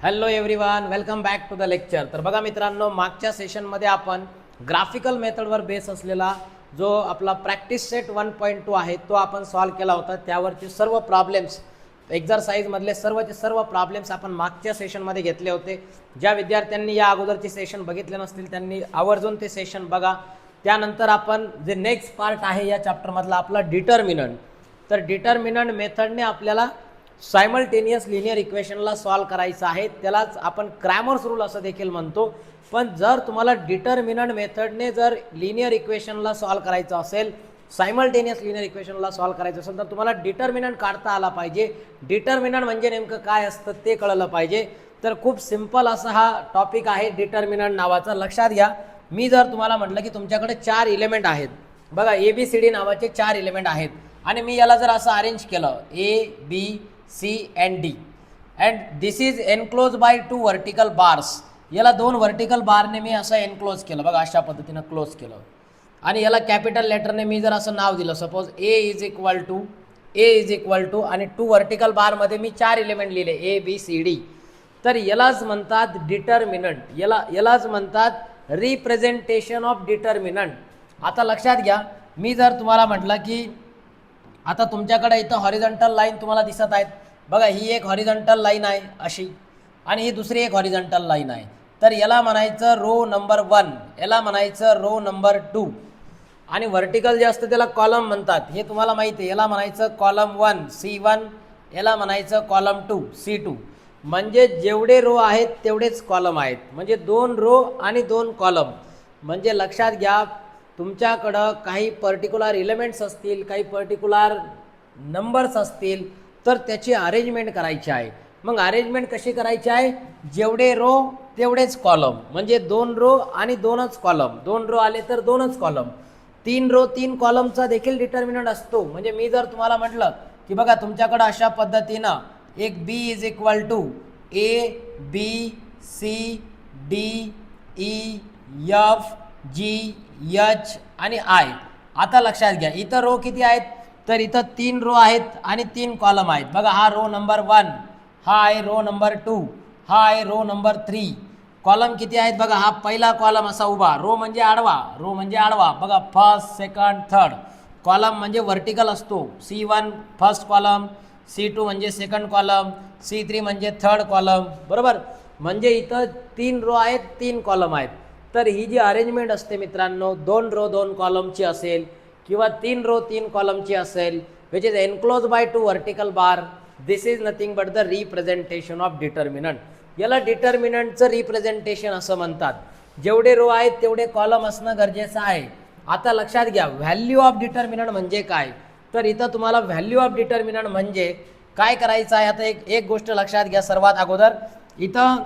Hello everyone, welcome back to the lecture. तर बघा मित्रांनो, मागच्या सेशनमध्ये आपण ग्राफिकल मेथडवर बेस असलेला जो आपला प्रॅक्टिस सेट 1.2 आहे तो आपण सॉल्व केला होता. त्यावरचे सर्व प्रॉब्लेम्स एक्झरसाइजमधले सर्व प्रॉब्लेम्स आपण मागच्या सेशनमध्ये घेतले होते. ज्या विद्यार्थ्यांनी या अगोदरचे सेशन बघितले नसतील त्यांनी आवर्जून ते सेशन बघा. त्यानंतर आपण जे नेक्स्ट पार्ट आहे या चॅप्टरमधला आपला डिटर्मिनंट. तर डिटर्मिनंट मेथडने आपल्याला सायमल्टेनियस लिनियर इक्वेशनला सॉल्व करायचं आहे. त्यालाच आपण क्रॅमर्स रूल असं देखील म्हणतो. पण जर तुम्हाला डिटर्मिनंट मेथडने जर लिनियर इक्वेशनला सॉल्व करायचं असेल, सायमल्टेनियस लिनियर इक्वेशनला सॉल्व करायचं असेल तर तुम्हाला डिटर्मिनंट काढता आला पाहिजे. डिटर्मिनंट म्हणजे नेमकं काय असतं ते कळलं पाहिजे. तर खूप सिंपल असा हा टॉपिक आहे डिटर्मिनंट नावाचा. लक्षात घ्या, मी जर तुम्हाला म्हटलं की तुमच्याकडे 4 एलिमेंट आहेत, बघा ABCD नावाचे 4 एलिमेंट आहेत आणि मी याला जर असं अरेंज केलं A, B, C and D and this is enclosed by 2 vertical bars. याला 2 वर्टिकल बारने मी असं एनक्लोज केलं, बघा अशा पद्धतीनं क्लोज केलं. आणि याला कॅपिटल लेटरने मी जर असं नाव दिलं, suppose A is equal to आणि 2 वर्टिकल बारमध्ये मी 4 एलिमेंट लिहिले ABCD. तर यालाच म्हणतात डिटर्मिनंट. यालाच म्हणतात रिप्रेझेंटेशन ऑफ डिटर्मिनंट. आता लक्षात घ्या, मी जर तुम्हाला म्हटलं की आता तुमच्याकडे इथं हॉरिझॉन्टल लाईन तुम्हाला दिसत आहेत, बघा ही एक हॉरिझॉन्टल लाईन आहे अशी आणि ही दुसरी एक हॉरिझॉन्टल लाईन आहे. तर याला म्हणायचं रो नंबर 1, याला म्हणायचं रो नंबर 2 आणि व्हर्टिकल जे असतं त्याला कॉलम म्हणतात, हे तुम्हाला माहिती आहे. याला म्हणायचं कॉलम 1 C1, याला म्हणायचं कॉलम 2 C2. म्हणजे जेवढे रो आहेत तेवढेच कॉलम आहेत, म्हणजे 2 रो आणि 2 कॉलम. म्हणजे लक्षात घ्या, तुमच्याकडं काही पर्टिक्युलर एलिमेंट्स असतील, काही पर्टिक्युलर नंबर्स असतील तर त्याची अरेंजमेंट करायची आहे. मग अरेंजमेंट कशी करायची आहे, जेवढे रो तेवढेच कॉलम, म्हणजे 2 रो आणि 2च कॉलम. 2 रो आले तर 2च कॉलम. 3 रो 3 कॉलमचा देखील डिटर्मिनंट असतो. म्हणजे मी जर तुम्हाला म्हटलं की बघा तुमच्याकडं अशा पद्धतीनं एक B is equal to ABCDEFGH आणि I. आता लक्षात घ्या, इथं रो किती आहेत, तर इथं 3 रो आहेत आणि 3 कॉलम आहेत. बघा हा रो नंबर 1, हा आहे रो नंबर 2, हा आहे रो नंबर 3. कॉलम किती आहेत बघा, हा पहिला कॉलम असा उभा, रो म्हणजे आडवा, बघा फर्स्ट सेकंड थर्ड. कॉलम म्हणजे व्हर्टिकल असतो, C1 फर्स्ट कॉलम, C2 म्हणजे सेकंड कॉलम, C3 म्हणजे थर्ड कॉलम, बरोबर. म्हणजे इथं 3 रो आहेत, 3 कॉलम आहेत. तर ही जी अरेंजमेंट असते मित्रांनो, 2 रो 2 कॉलमची असेल किंवा 3 रो 3 कॉलमची असेल, which is enclose by 2 vertical bar, this is nothing but the representation of determinant. याला डिटर्मिनंटचं रिप्रेझेंटेशन असं म्हणतात. जेवढे रो आहेत तेवढे कॉलम असणं गरजेचं आहे. आता लक्षात घ्या, व्हॅल्यू ऑफ डिटर्मिनंट म्हणजे काय, तर इथं तुम्हाला व्हॅल्यू ऑफ डिटर्मिनंट म्हणजे काय करायचं आहे. आता एक गोष्ट लक्षात घ्या, सर्वात अगोदर इथं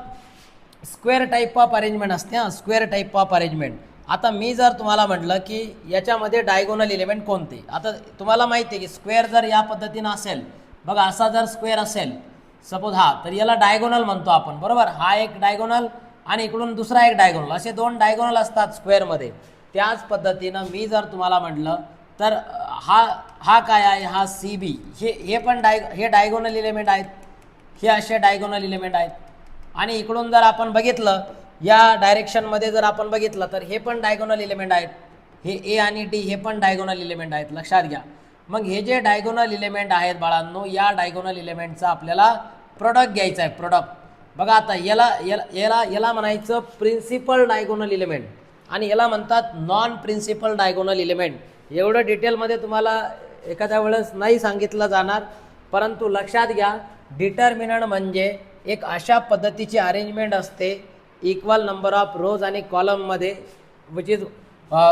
स्क्वेअर टाईप ऑफ अरेंजमेंट असते. Square type of arrangement. आता मी जर तुम्हाला म्हटलं की याच्यामध्ये डायगोनल एलिमेंट कोणते, आता तुम्हाला माहिती आहे की स्क्वेअर जर या पद्धतीनं असेल, बघा असा जर स्क्वेअर असेल सपोज हा, तर याला डायगोनल म्हणतो आपण, बरोबर. हा एक डायगोनल आणि इकडून दुसरा एक डायगोनल, असे 2 डायगोनल असतात स्क्वेअरमध्ये. त्याच पद्धतीनं मी जर तुम्हाला म्हटलं तर हा काय आहे, हा CB, हे पण हे डायगोनल एलिमेंट आहेत, हे असे डायगोनल एलिमेंट आहेत. आणि इकडून जर आपण बघितलं या डायरेक्शनमध्ये जर आपण बघितलं तर हे पण डायगोनल एलिमेंट आहेत, हे A आणि D हे पण डायगोनल एलिमेंट आहेत, लक्षात घ्या. मग हे जे डायगोनल एलिमेंट आहेत बाळांनो, या डायगोनल एलिमेंटचा आपल्याला प्रोडक्ट घ्यायचा आहे, प्रोडक्ट. बघा आता याला म्हणायचं प्रिन्सिपल डायगोनल एलिमेंट आणि याला म्हणतात नॉन प्रिन्सिपल डायगोनल एलिमेंट. एवढं डिटेलमध्ये तुम्हाला एखाद्या वेळेस नाही सांगितलं जाणार, परंतु लक्षात घ्या, डिटर्मिनंट म्हणजे एक अशा पद्धतीची अरेंजमेंट असते इक्वल नंबर ऑफ रोज आणि कॉलममध्ये, which is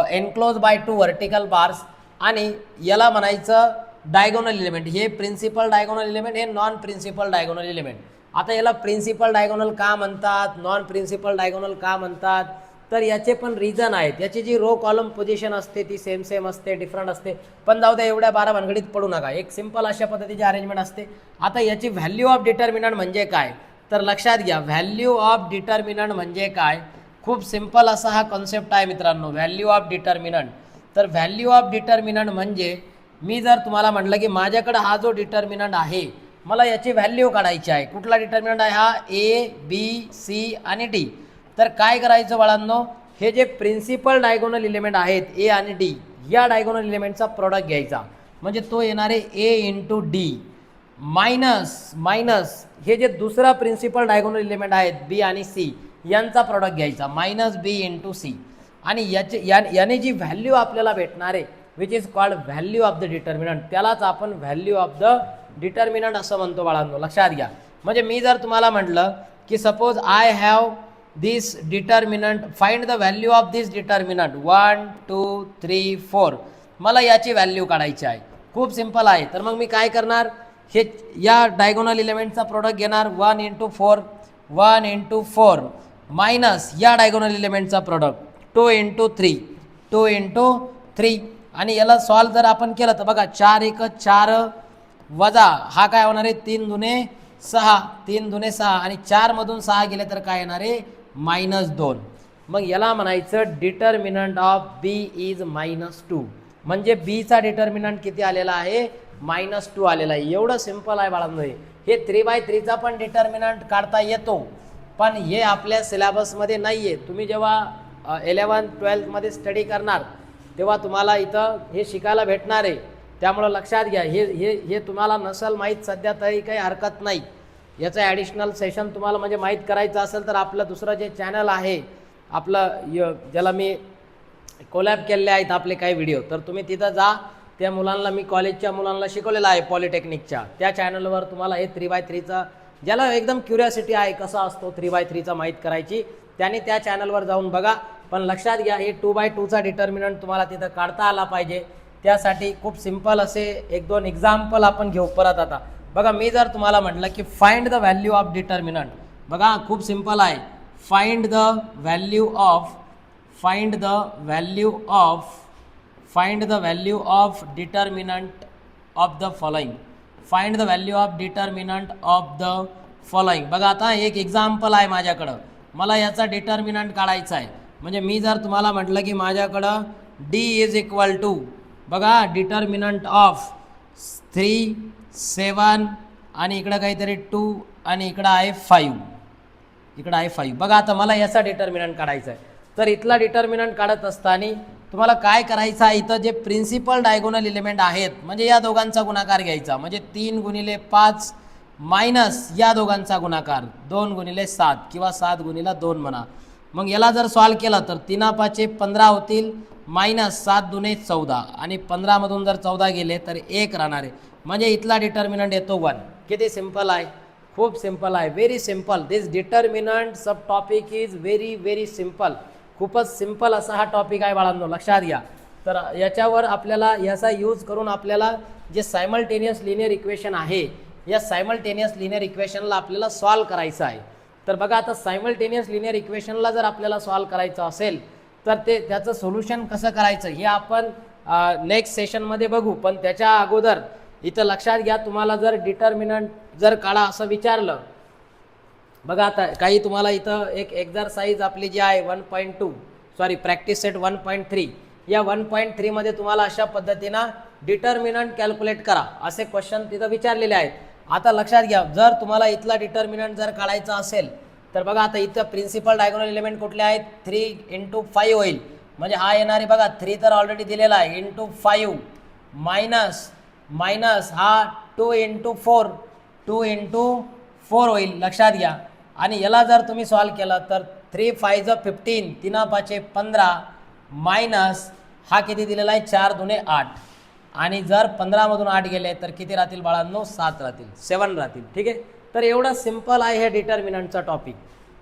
enclose by 2 vertical bars. आणि याला म्हणायचं डायगोनल एलिमेंट. हे प्रिन्सिपल डायगोनल एलिमेंट, हे नॉन प्रिन्सिपल डायगोनल एलिमेंट. आता याला प्रिन्सिपल डायगोनल का म्हणतात, नॉन प्रिन्सिपल डायगोनल का म्हणतात, तर याचे पण रिझन आहेत. याची जी रो कॉलम पोझिशन असते ती सेम असते, डिफरंट असते. पण जाऊ द्या, एवढ्या 12 भानगडीत पडू नका, एक सिंपल अशा पद्धतीची अरेंजमेंट असते. आता याची व्हॅल्यू ऑफ डिटर्मिनंट म्हणजे काय, तर लक्षात घ्या, व्हॅल्यू ऑफ डिटर्मिनंट म्हणजे काय, खूप सिंपल असा हा कॉन्सेप्ट आहे मित्रांनो, व्हॅल्यू ऑफ डिटर्मिनंट. तर व्हॅल्यू ऑफ डिटर्मिनंट म्हणजे मी जर तुम्हाला म्हटलं की माझ्याकडे हा जो डिटर्मिनंट आहे मला याची व्हॅल्यू काढायची आहे. कुठला डिटर्मिनंट आहे हा? ए, बी, सी आणि डी. तर काय करायचं बाळांनो, हे जे प्रिन्सिपल डायगोनल इलिमेंट आहेत ए आणि डी, या डायगोनल इलिमेंटचा प्रोडक्ट घ्यायचा. म्हणजे तो येणार आहे ए इंटू डी मायनस हे जे दुसरा प्रिन्सिपल डायगोनल इलिमेंट आहेत बी आणि सी, यांचा प्रोडक्ट घ्यायचा मायनस बी इंटू सी. आणि याने जी व्हॅल्यू आपल्याला भेटणार आहे which is called value of the determinant, त्यालाच आपण व्हॅल्यू ऑफ द डिटर्मिनंट असं म्हणतो बाळांनो. लक्षात घ्या. म्हणजे मी जर तुम्हाला म्हटलं की suppose I have this determinant, find the value of this determinant 1 2 3 4, मला याची व्हॅल्यू काढायची आहे. खूप सिंपल आहे. तर मग मी काय करणार, हे या डायगोनल इलिमेंटचा प्रोडक्ट घेणार 1 इंटू 4 मायनस या डायगोनल इलिमेंटचा प्रोडक्ट 2 इंटू 3 आणि याला सॉल्व जर आपण केलं तर बघा 4 1 4 वजा हा काय होणार आहे 3 दुने 6 आणि 4 मधून 6 गेले तर काय येणार आहे -2. मग याला म्हणायचं डिटर्मिनंट ऑफ बी इज -2. म्हणजे बीचा डिटर्मिनंट किती आलेला आहे -2 आलेला आहे. एवढं सिंपल आहे बाळांनो. हे 3/3चा पण डिटर्मिनंट काढता येतो, पण हे आपल्या सिलेबसमध्ये नाही आहे. तुम्ही जेव्हा 11th-12th मध्ये स्टडी करणार तेव्हा तुम्हाला इथं हे शिकायला भेटणार आहे. त्यामुळं लक्षात घ्या, हे तुम्हाला नसल माहीत सध्या तरी काही हरकत नाही. याचं ॲडिशनल सेशन तुम्हाला म्हणजे माहीत करायचं असेल तर आपलं दुसरं जे चॅनल आहे आपलं ज्याला मी कोलॅब केलेले आहेत आपले काही व्हिडिओ, तर तुम्ही तिथं जा. त्या मुलांना मी कॉलेजच्या मुलांना शिकवलेलं आहे पॉलिटेक्निकच्या, त्या चॅनलवर तुम्हाला हे 3/3चा ज्याला एकदम क्युरियोसिटी आहे कसा असतो 3/3चा माहीत करायची, त्याने त्या चॅनलवर जाऊन बघा. पण लक्षात घ्या, हे 2/2चा डिटर्मिनंट तुम्हाला तिथं काढता आला पाहिजे. त्यासाठी खूप सिंपल असे 1-2 एक्झाम्पल आपण घेऊ परत. आता बघा, मी जर तुम्हाला म्हटलं की find the value of determinant, बघा खूप सिंपल आहे. Find the value of determinant of the following. Find the value of determinant of the following. बघा आता एक एक्झाम्पल आहे माझ्याकडं, मला याचा डिटर्मिनंट काढायचा आहे. म्हणजे मी जर तुम्हाला म्हटलं की माझ्याकडं डी इज इक्वल टू, बघा डिटर्मिनंट ऑफ 3 7 आणि इकडं काहीतरी 2 आणि इकडं आहे 5. बघा आता मला याचा डिटर्मिनंट काढायचा आहे. तर इथला डिटर्मिनंट काढत असताना तुम्हाला काय करायचं आहे, इथं जे प्रिन्सिपल डायगोनल इलिमेंट आहेत म्हणजे या दोघांचा गुणाकार घ्यायचा. म्हणजे 3 × 5 मायनस या दोघांचा गुणाकार 2 × 7 किंवा 7 × 2 म्हणा. मग याला जर सॉल्व केलं तर 3 5 15 होतील मायनस 7 दुने 14 आणि 15 मधून जर 14 गेले तर 1 राहणार आहे. म्हणजे इथला डिटर्मिनंट येतो 1. किती सिंपल आहे, खूप सिंपल आहे, very simple. This determinant sub topic is very very simple. खूपच सिंपल असा हा टॉपिक आहे बाळांनो, लक्षात घ्या. तर याच्यावर आपल्याला याचा यूज करून आपल्याला जे सायमल्टेनियस लिनियर इक्वेशन आहे, या सायमल्टेनियस लिनियर इक्वेशनला आपल्याला सॉल्व करायचं आहे. तर बघा आता सायमल्टेनियस लिनियर इक्वेशनला जर आपल्याला सॉल्व करायचं असेल तर त्याचं सोल्युशन कसं करायचं हे आपण नेक्स्ट सेशनमध्ये बघू. पण त्याच्या अगोदर इथं लक्षात घ्या, तुम्हाला जर डिटर्मिनंट जर काढा असं विचारलं, बघा आता काही तुम्हाला इथं एक एक्झरसाइज आपली जी आहे 1.2 प्रॅक्टिस सेट 1.3, या 1.3 मध्ये तुम्हाला अशा पद्धतीनं डिटर्मिनंट कॅल्क्युलेट करा असे क्वेश्चन तिथं विचारलेले आहेत. आता लक्षात घ्या, जर तुम्हाला इथला डिटर्मिनंट जर काढायचा असेल तर बघा आता इथं प्रिन्सिपल डायगोनल एलिमेंट कुठले आहेत 3 × 5 होईल. म्हणजे हा येणार आहे बघा 3 तर ऑलरेडी दिलेला आहे इंटू 5 मायनस हा 2 × 4 होईल. लक्षात घ्या. आणि याला जर तुम्ही सॉल्व केला तर 3 5 15 3 5 15 मायनस हा किती दिलेला आहे 4 दुने 8 आणि जर 15 मधून 8 गेले तर किती राहतील बाळांनो 7 राहतील. ठीक आहे. तर एवढं सिंपल आहे हे डिटर्मिनंटचा टॉपिक.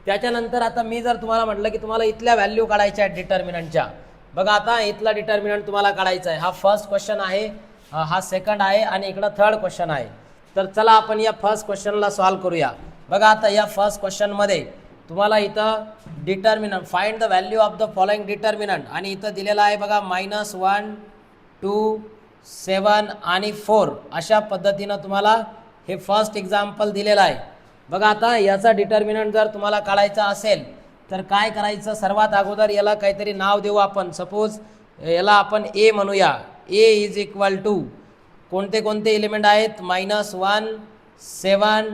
त्याच्यानंतर आता मी जर तुम्हाला म्हटलं की तुम्हाला इथल्या व्हॅल्यू काढायच्या आहेत डिटर्मिनंटच्या, बघा आता इथला डिटर्मिनंट तुम्हाला काढायचा आहे. हा फर्स्ट क्वेश्चन आहे, हा सेकंड आहे आणि इकडं थर्ड क्वेश्चन आहे. तर चला आपण या फर्स्ट क्वेश्चनला सॉल्व करूया. बघा आता या फर्स्ट क्वेश्चनमध्ये तुम्हाला इथं determinant find the value of the following determinant आणि इथं दिलेला आहे बघा -1 2 7 आणि 4 अशा पद्धतीनं तुम्हाला हे फर्स्ट एक्झाम्पल दिलेलं आहे. बघा आता याचा डिटर्मिनंट जर तुम्हाला काढायचा असेल तर काय करायचं, सर्वात अगोदर याला काहीतरी नाव देऊ आपण. सपोज याला आपण ए म्हणूया. ए इज इक्वल टू कोणते कोणते एलिमेंट आहेत -1 7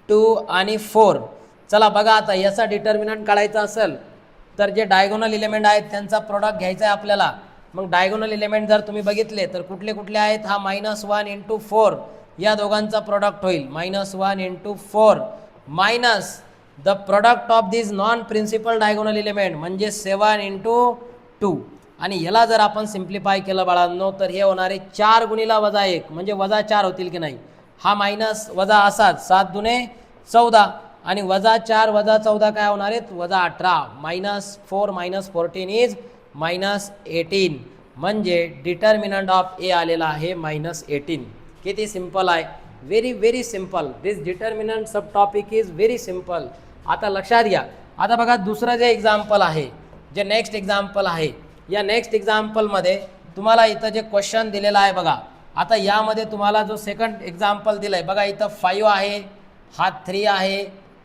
2 आणि 4. चला बघा आता याचा डिटर्मिनंट काढायचा असेल तर जे डायगोनल इलेमेंट आहेत त्यांचा प्रोडक्ट घ्यायचा आहे आपल्याला. मग डायगोनल इलेमेंट जर तुम्ही बघितले तर कुठले कुठले आहेत, हा -1 इंटू 4 या दोघांचा प्रोडक्ट होईल. -1 into 4 minus the product of this non principal diagonal element म्हणजे 7 इंटू 2. आणि याला जर आपण सिम्प्लिफाय केलं बाळांनो तर हे होणारे 4 गुणिला -1 म्हणजे -4 होतील की नाही. हा मायनस वजा असाच 7 दुने 14 आणि -4 - 14 काय होणार आहेत -18. -4 - 14 इज -18 म्हणजे डिटर्मिनंट ऑफ ए आलेला आहे -18. किती सिंपल आहे, very very simple. This determinant sub topic is very simple. आता लक्षात घ्या. आता बघा दुसरं जे एक्झाम्पल आहे, जे नेक्स्ट एक्झाम्पल आहे, या नेक्स्ट एक्झाम्पलमध्ये तुम्हाला इथं जे क्वेश्चन दिलेला आहे बघा. आता यामध्ये तुम्हाला जो सेकंड एक्झाम्पल दिलं आहे बघा, इथं 5 आहे, हा 3 आहे,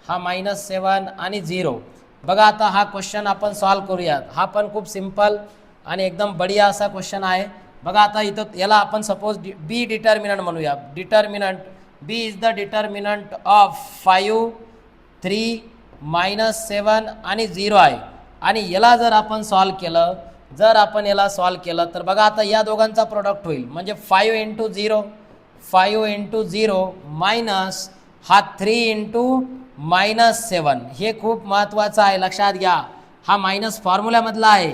हा -7 आणि 0. बघा आता हा क्वेश्चन आपण सॉल्व करूयात. हा पण खूप सिंपल आणि एकदम बढिया असा क्वेश्चन आहे. बघा आता इथं याला आपण सपोज बी डिटर्मिनंट म्हणूया. Determinant B is the determinant of 5 3 -7 आणि 0 आहे. आणि याला जर आपण सॉल्व केलं, जर आपण याला सॉल्व केलं तर बघा आता या दोघांचा प्रोडक्ट होईल म्हणजे 5 इंटू 0 मायनस हा 3 इंटू -7. हे खूप महत्त्वाचं आहे, लक्षात घ्या. हा मायनस फॉर्म्युल्यामधला आहे,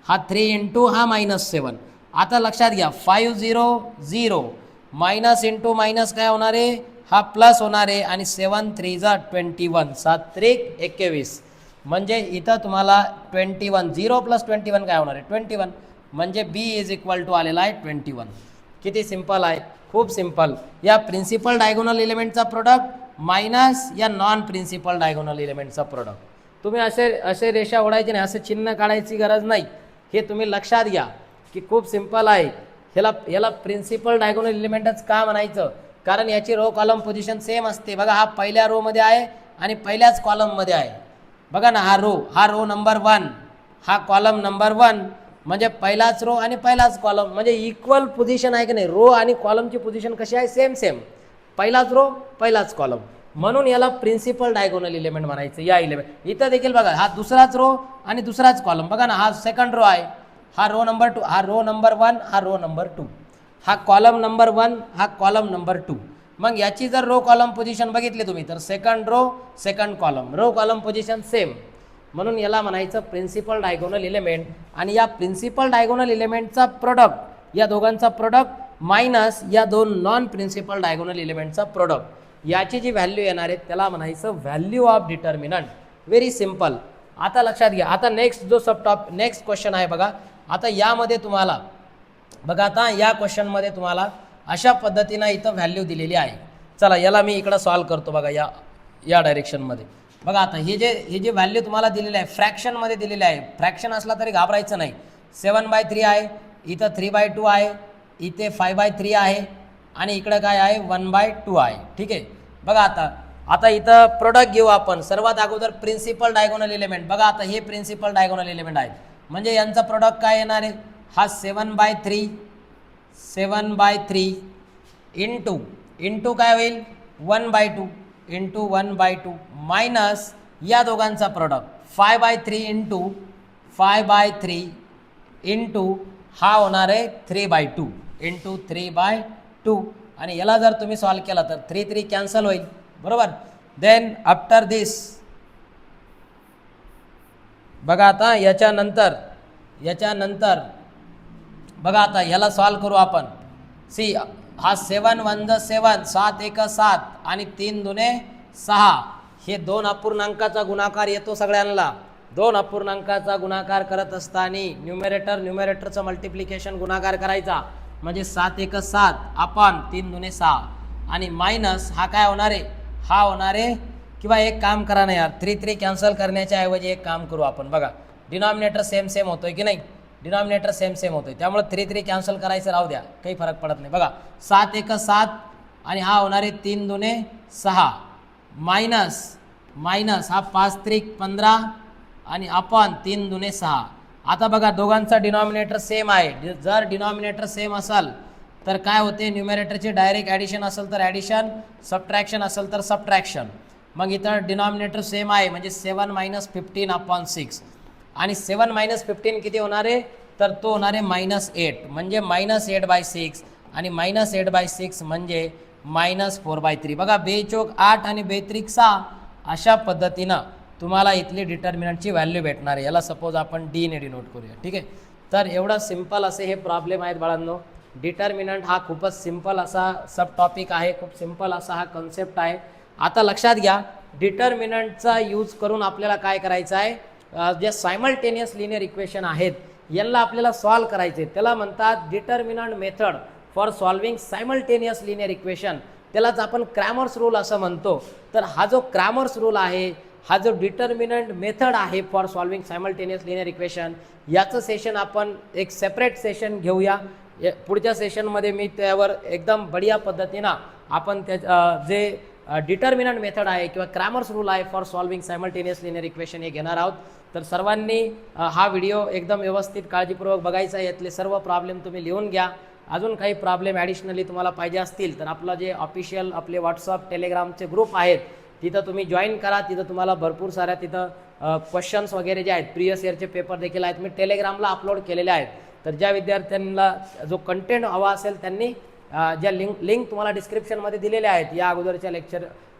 हा 3 इंटू हा -7. आता लक्षात घ्या 5 0 0 मायनस इंटू मायनस काय होणार आहे, हा प्लस होणार आहे आणि 7 3 जा 21 7 3 21 म्हणजे इथं तुम्हाला 21 0 + 21 काय होणार आहे 21 म्हणजे बी इज इक्वल टू आलेला आहे 21. किती सिंपल आहे, खूप सिंपल. या प्रिन्सिपल डायगोनल एलिमेंटचा प्रोडक्ट मायनस या नॉन प्रिन्सिपल डायगोनल एलिमेंटचा प्रोडक्ट. तुम्ही असे रेषा ओढायची नाही, असे चिन्ह काढायची गरज नाही. हे तुम्ही लक्षात घ्या की खूप सिंपल आहे. याला प्रिन्सिपल डायगोनल एलिमेंटच का म्हणायचं, कारण याची रो कॉलम पोझिशन सेम असते. बघा हा पहिल्या रोमध्ये आहे आणि पहिल्याच कॉलममध्ये आहे. बघा ना हा रो नंबर 1, हा कॉलम नंबर 1 म्हणजे पहिलाच रो आणि पहिलाच कॉलम म्हणजे इक्वल पोझिशन आहे की नाही. रो आणि कॉलमची पोझिशन कशी आहे, सेम. पहिलाच रो पहिलाच कॉलम, म्हणून याला प्रिन्सिपल डायगोनल एलिमेंट म्हणायचं. या एलिमेंट इथं देखील बघा हा दुसराच रो आणि दुसराच कॉलम. बघा ना हा सेकंड रो आहे, हा रो नंबर 2, हा रो नंबर 1, हा रो नंबर 2, हा कॉलम नंबर 1, हा कॉलम नंबर 2. मग याची जर रो कॉलम पोझिशन बघितली तुम्ही तर second row second column, row column position same, म्हणून याला म्हणायचं प्रिन्सिपल डायगोनल एलिमेंट. आणि या प्रिन्सिपल डायगोनल एलिमेंटचा प्रोडक्ट, या दोघांचा प्रोडक्ट मायनस या दोन नॉन प्रिन्सिपल डायगोनल एलिमेंटचा प्रोडक्ट, याची जी व्हॅल्यू येणार आहे त्याला म्हणायचं value of determinant. Very simple. आता लक्षात घ्या. आता नेक्स्ट जो नेक्स्ट क्वेश्चन आहे बघा. आता यामध्ये तुम्हाला बघा, आता या क्वेश्चनमध्ये तुम्हाला अशा पद्धतीनं इथं व्हॅल्यू दिलेली आहे. चला याला मी इकडं सॉल्व करतो. बघा या डायरेक्शनमध्ये बघा. आता हे जे व्हॅल्यू तुम्हाला दिलेली आहे फ्रॅक्शनमध्ये दिलेली आहे. फ्रॅक्शन असला तरी घाबरायचं नाही. 7/3 आहे, इथं 3/2 आहे, इथे 5/3 आहे आणि इकडं काय आहे 1/2 आहे. ठीक आहे. बघा आता इथं प्रोडक्ट घेऊ आपण. सर्वात अगोदर प्रिन्सिपल डायगोनल एलिमेंट. बघा आता हे प्रिन्सिपल डायगोनल एलिमेंट आहे म्हणजे यांचा प्रोडक्ट काय येणार आहे, हा 7/3 इंटू काय होईल 1/2 इंटू 1/2 मायनस या दोघांचा प्रोडक्ट 5/3 इंटू हा होणार आहे 3/2 इंटू 3/2. आणि याला जर तुम्ही सॉल्व केला तर 3 3 कॅन्सल होईल, बरोबर. देन आफ्टर दिस बघा आता याच्यानंतर बघा आता ह्याला सॉल्व करू आपण. सी हा 7 1 7 7 1 7 आणि 3 2 6. हे दोन अपूर्णांकाचा गुणाकार येतो सगळ्यांना. दोन अपूर्णांकाचा गुणाकार करत असताना न्यूमरेटरचं मल्टिप्लिकेशन गुणाकार करायचा म्हणजे 7 1 7 अपॉन 3 2 6 आणि मायनस हा काय होणार आहे, हा होणार आहे. किंवा एक काम करा ना यार, 3 3 कॅन्सल करण्याच्या ऐवजी एक काम करू आपण. बघा डिनॉमिनेटर सेम होतोय की नाही, डिनॉमिनेटर सेम होतोय, त्यामुळे 3 3 कॅन्सल करायचं राहू द्या, काही फरक पडत नाही. बघा 7 1 7 आणि हा होणार आहे 3 2 6 मायनस हा 5 3 15 आणि अपॉन 3 2 6. आता बघा दोघांचा डिनॉमिनेटर सेम आहे. जर डिनॉमिनेटर सेम असेल तर काय होते, न्यूमरेटरचे डायरेक्ट ॲडिशन असेल तर ॲडिशन, सबट्रॅक्शन असेल तर सबट्रॅक्शन. मग इथं डिनॉमिनेटर सेम आहे म्हणजे 7 - 15/6 आणि 7 - 15 किती होणार आहे, तर तो होणार आहे -8 म्हणजे -8/6 आणि -8/6 म्हणजे -4/3. बघा बेचोक 8 आणि बेत्रिक 6 अशा पद्धतीनं तुम्हाला इथली डिटर्मिनंटची व्हॅल्यू भेटणार आहे. याला सपोज आपण डी ने डिनोट करूया. ठीक आहे, तर एवढा सिम्पल असे हे प्रॉब्लेम आहेत बाळांनो. डिटर्मिनंट हा खूपच सिम्पल असा सब टॉपिक आहे, खूप सिम्पल असा हा कन्सेप्ट आहे. आता लक्षात घ्या, डिटर्मिनंटचा यूज करून आपल्याला काय करायचं आहे, जे सायमल्टेनियस लिनियर इक्वेशन आहेत यांना आपल्याला सॉल्व करायचे. त्याला म्हणतात determinant method for solving simultaneous linear equation. त्यालाच आपण क्रॅमर्स रूल असं म्हणतो. तर हा जो क्रॅमर्स रूल आहे, हा जो डिटर्मिनंट मेथड आहे for solving simultaneous linear equation, याचं सेशन आपण एक सेपरेट सेशन घेऊया. पुढच्या सेशनमध्ये मी त्यावर एकदम बढिया पद्धतीनं आपण त्या जे डिटर्मिनंट मेथड आहे किंवा क्रॅमर्स रूल आहे for solving simultaneous linear equation हे घेणार आहोत. तर सर्वांनी हा व्हिडिओ एकदम व्यवस्थित काळजीपूर्वक बघायचा आहे. यातले सर्व प्रॉब्लेम तुम्ही लिहून घ्या. अजून काही प्रॉब्लेम ॲडिशनली तुम्हाला पाहिजे असतील तर आपलं जे ऑफिशियल आपले व्हॉट्सअप टेलिग्रामचे ग्रुप आहेत तिथं तुम्ही जॉईन करा. तिथं तुम्हाला भरपूर साऱ्या तिथं क्वेश्चन्स वगैरे जे आहेत, प्रिवियस इयरचे पेपर देखील आहेत, मी टेलिग्रामला अपलोड केलेले आहेत. तर ज्या विद्यार्थ्यांना जो कंटेंट हवा असेल त्यांनी ज्या लिंक तुम्हाला डिस्क्रिप्शनमध्ये दिलेल्या आहेत, या अगोदरच्या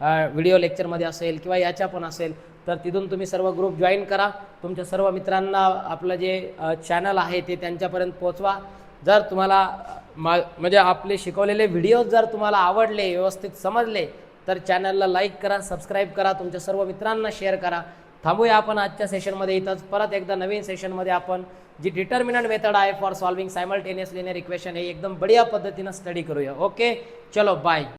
व्हिडिओ लेक्चरमध्ये असेल किंवा याच्या पण असेल, तर तिथून तुम्ही सर्व ग्रुप जॉईन करा. तुमच्या सर्व मित्रांना आपलं जे चॅनल आहे ते त्यांच्यापर्यंत पोहोचवा. जर तुम्हाला म्हणजे आपले शिकवलेले व्हिडिओज जर तुम्हाला आवडले, व्यवस्थित समजले, तर चॅनलला लाईक करा, सबस्क्राईब करा, तुमच्या सर्व मित्रांना शेअर करा. थांबूया आपण आजच्या सेशनमध्ये इथंच. परत एकदा नवीन सेशनमध्ये आपण जी डिटर्मिनंट मेथड आहे for solving simultaneous linear equation हे एकदम बढिया पद्धतीनं स्टडी करूया. ओके, चलो बाय.